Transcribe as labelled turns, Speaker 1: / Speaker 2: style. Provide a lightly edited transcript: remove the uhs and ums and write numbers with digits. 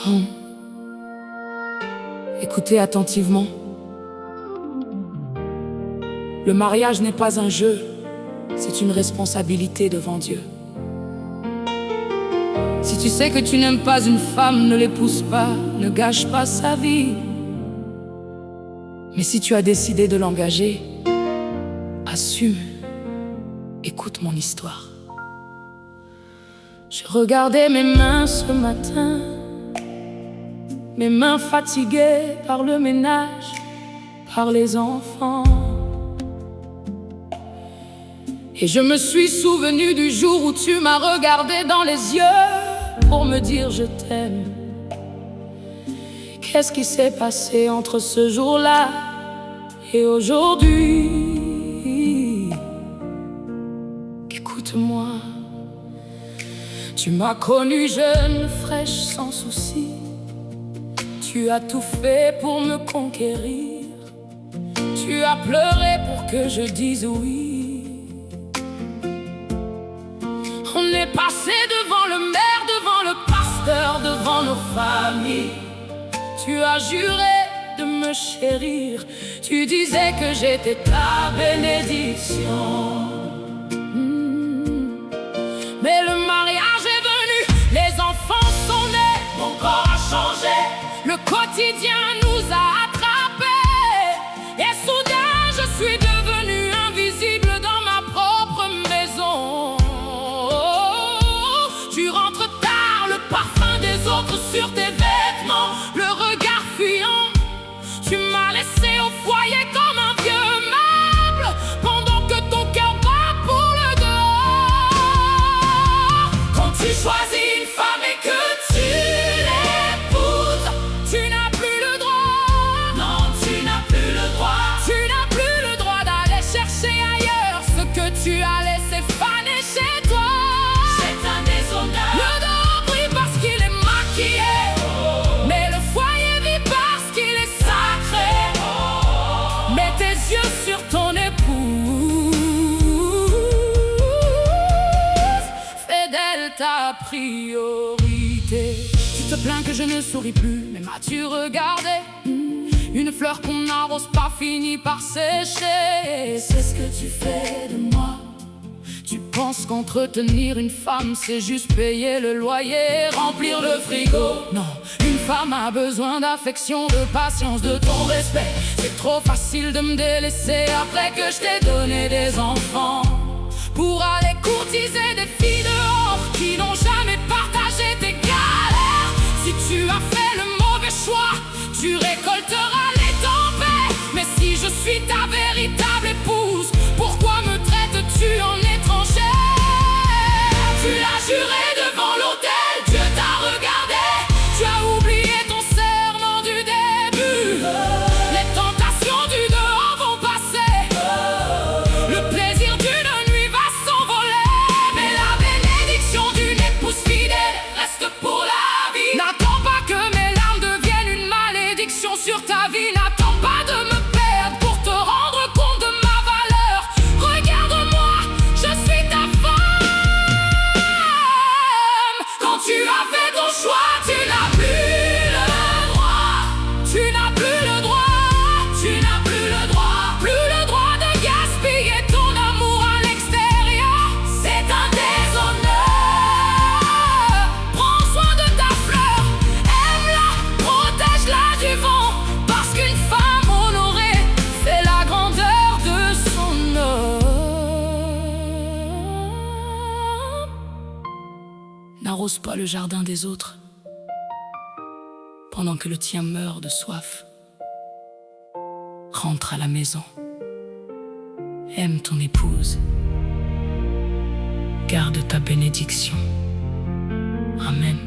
Speaker 1: Oh. Écoutez attentivement. Le mariage n'est pas un jeu, c'est une responsabilité devant Dieu. Si tu sais que tu n'aimes pas une femme, ne l'épouse pas, ne gâche pas sa vie. Mais si tu as décidé de l'engager, assume. Écoute mon histoire. Je regardais mes mains ce matin, mes mains fatiguées par le ménage, par les enfants. Et je me suis souvenu du jour où tu m'as regardé dans les yeux pour me dire je t'aime. Qu'est-ce qui s'est passé entre ce jour-là et aujourd'hui? Écoute-moi. Tu m'as connue jeune, fraîche, sans souci. Tu as tout fait pour me conquérir. Tu as pleuré pour que je dise oui. On est passé devant le maire, devant le pasteur, devant nos familles. Tu as juré de me chérir. Tu disais que j'étais ta bénédiction. Mais le mariage est venu, les enfants sont nés, mon corps a changé, le quotidien nous a attrapés. Et soudain je suis devenue invisible dans ma propre maison. Tu rentres tard, le parfum des autres sur tes vêtements, le regard fuyant. Tu m'as laissé au foyer comme un vieux meuble, pendant que ton cœur bat pour le dehors. Quand tu choisis une femme et que tu l'épouses, tu n'as plus le droit. Non, tu n'as plus le droit. Tu n'as plus le droit d'aller chercher ailleurs ce que tu as laissé faner chez toi. C'est un déshonneur. Le dehors brille parce qu'il est maquillé, mais le foyer vit parce qu'il est sacré. Mets tes yeux sur ton épouse, fais d'elle ta priorité. Tu te plains que je ne souris plus, mais m'as-tu regardé? Une fleur qu'on n'arrose pas finit par sécher. C'est ce que tu fais de moi. Tu penses qu'entretenir une femme, c'est juste payer le loyer, remplir le frigo. Non, une femme a besoin d'affection, de patience, de ton respect. C'est trop facile de me délaisser après que je t'ai donné des enfants, pour aller courtiser des filles dehors qui n'ont jamais partagé tes galères. Si tu as fait le mauvais choix, tu récolteras les tempêtes. Mais si je suis ta véritable épouse, pourquoi me traites-tu en étrangère? Tu l'as juré devant l'autel, Dieu t'a regardé. Tu as oublié ton serment du début. Les tentations du dehors vont passer, le plaisir d'une nuit va s'envoler. Mais la bénédiction d'une épouse fidèle reste pour la vie. N'attends pas que mes larmes deviennent une malédiction sur ta vie. N'attends pas de me perdre pour te rendre compte de ma valeur. Regarde-moi, je suis ta femme. Quand tu as fait ton choix, tu n'as plus le droit. Tu n'as plus le droit. Tu n'as plus le droit. Plus le droit de gaspiller ton amour à l'extérieur. C'est un déshonneur. Prends soin de ta fleur, aime-la, protège-la du vent, parce qu'une femme honorée, c'est la grandeur de son homme. N'arrose pas le jardin des autres pendant que le tien meurt de soif. Rentre à la maison, aime ton épouse, garde ta bénédiction. Amen.